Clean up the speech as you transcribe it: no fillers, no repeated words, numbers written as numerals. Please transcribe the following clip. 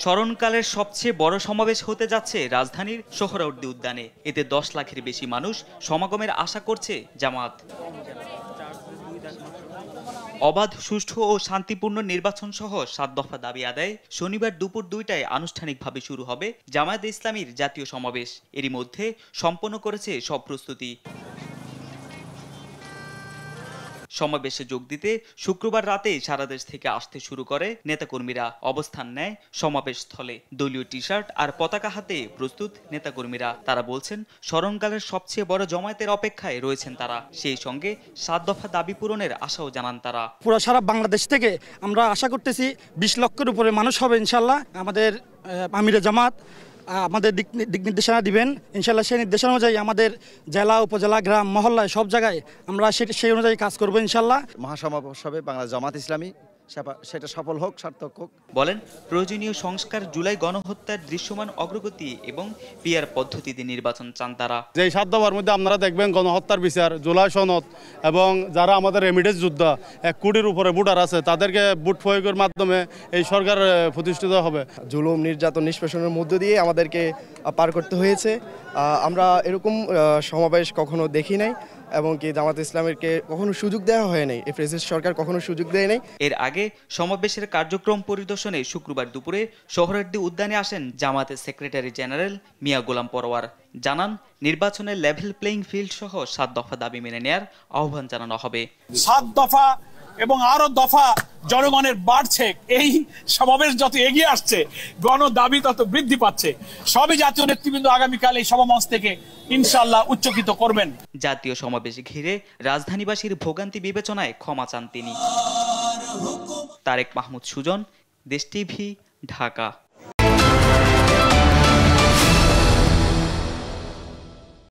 স্মরণকালের সবচেয়ে বড় সমাবেশ হতে যাচ্ছে রাজধানীর সোহরাওয়ার্দী উদ্যানে। এতে 10 লাখের বেশি মানুষ সমাগমের আশা করছে জামায়াত। অবাধ, সুষ্ঠু ও শান্তিপূর্ণ নির্বাচন সহ 7 দফা দাবি আদায়ে শনিবার দুপুর 2টায় আনুষ্ঠানিকভাবে শুরু হবে জামায়াতে ইসলামীর জাতীয় সমাবেশ। এরই মধ্যে সম্পন্ন করেছে সব প্রস্তুতি। সমাবেশে যোগ দিতে শুক্রবার রাতে সারা দেশ থেকে আসতে শুরু করে নেতাকর্মীরা। অবস্থান নেয় সমাবেশ স্থলে। দলীয় টি-শার্ট আর পতাকা হাতে প্রস্তুত নেতাকর্মীরা। তারা বলছেন, স্মরণকালের সবচেয়ে বড় জমায়েতের অপেক্ষায় রয়েছেন তারা। সেই সঙ্গে 7 দফা দাবি পূরণের আশাও জানান তারা। পুরো সারা বাংলাদেশ থেকে আমরা আশা করতেছি 20 লক্ষের উপরে মানুষ হবে ইনশাল্লাহ। আমাদের আমিরে জামাত আমাদের দিক নির্দেশনা দিবেন ইনশাল্লাহ। সেই নির্দেশনা অনুযায়ী আমাদের জেলা, উপজেলা, গ্রাম, মহল্লায় সব জায়গায় আমরা সেই অনুযায়ী কাজ করবো ইনশাল্লাহ। মহাসমাবেশ হবে বাংলা জামাত ইসলামী, সেটা সফল হোক, সার্থক হোক। বলেন, প্রয়োজনীয় সংস্কার, জুলাই গণহত্যার দৃশ্যমান অগ্রগতি এবং পিআর পদ্ধতিতে নির্বাচন চান তারা। যে 7 দফার মধ্যে আপনারা দেখবেন গণহত্যার বিচার, জুলাই সনদ এবং যারা আমাদের রেমিডেন্স যোদ্ধা 1 কোটির উপরে ভোটার আছে তাদেরকে ভোট প্রয়োগের মাধ্যমে এই সরকার প্রতিষ্ঠিত হবে। জুলুম, নির্যাতন, নিষ্পেষণের মধ্য দিয়ে আমাদেরকে পার করতে হয়েছে। আমরা এরকম সমাবেশ কখনো দেখি নাই এবং কি জামাত ইসলামীকে কখনো সুযোগ দেওয়া হয় নাই। এই ফ্যাসিস্ট সরকার কখনো সুযোগ দেয় নাই। এর আগে সমাবেশের কার্যক্রম পরিদর্শনে শুক্রবার দুপুরে সোহরাওয়ার্দী উদ্যানে আসেন জামায়াতের সেক্রেটারি জেনারেল মিয়া গোলাম পরোয়ার। জানান, নির্বাচনের লেভেল প্লেইং ফিল্ড সহ 7 দফা দাবি মেনে নেয়ার আহ্বান জানানো হবে। 7 দফা এবং আরো দফা জনগণের বাড়ছে। এই সমাবেশ যত এগিয়ে আসছে, গণ দাবি তত বৃদ্ধি পাচ্ছে। সবই জাতীয় নেতৃবৃন্দ আগামীকাল এই সমাবেশ থেকে ইনশাআল্লাহ উচ্চকিত করবেন। জাতীয় সমাবেশ ঘিরে রাজধানীবাসীর ভোগান্তি বিবেচনায় ক্ষমা চান তিনি। তারেক মাহমুদ সুজন, দেশ টিভি, ঢাকা।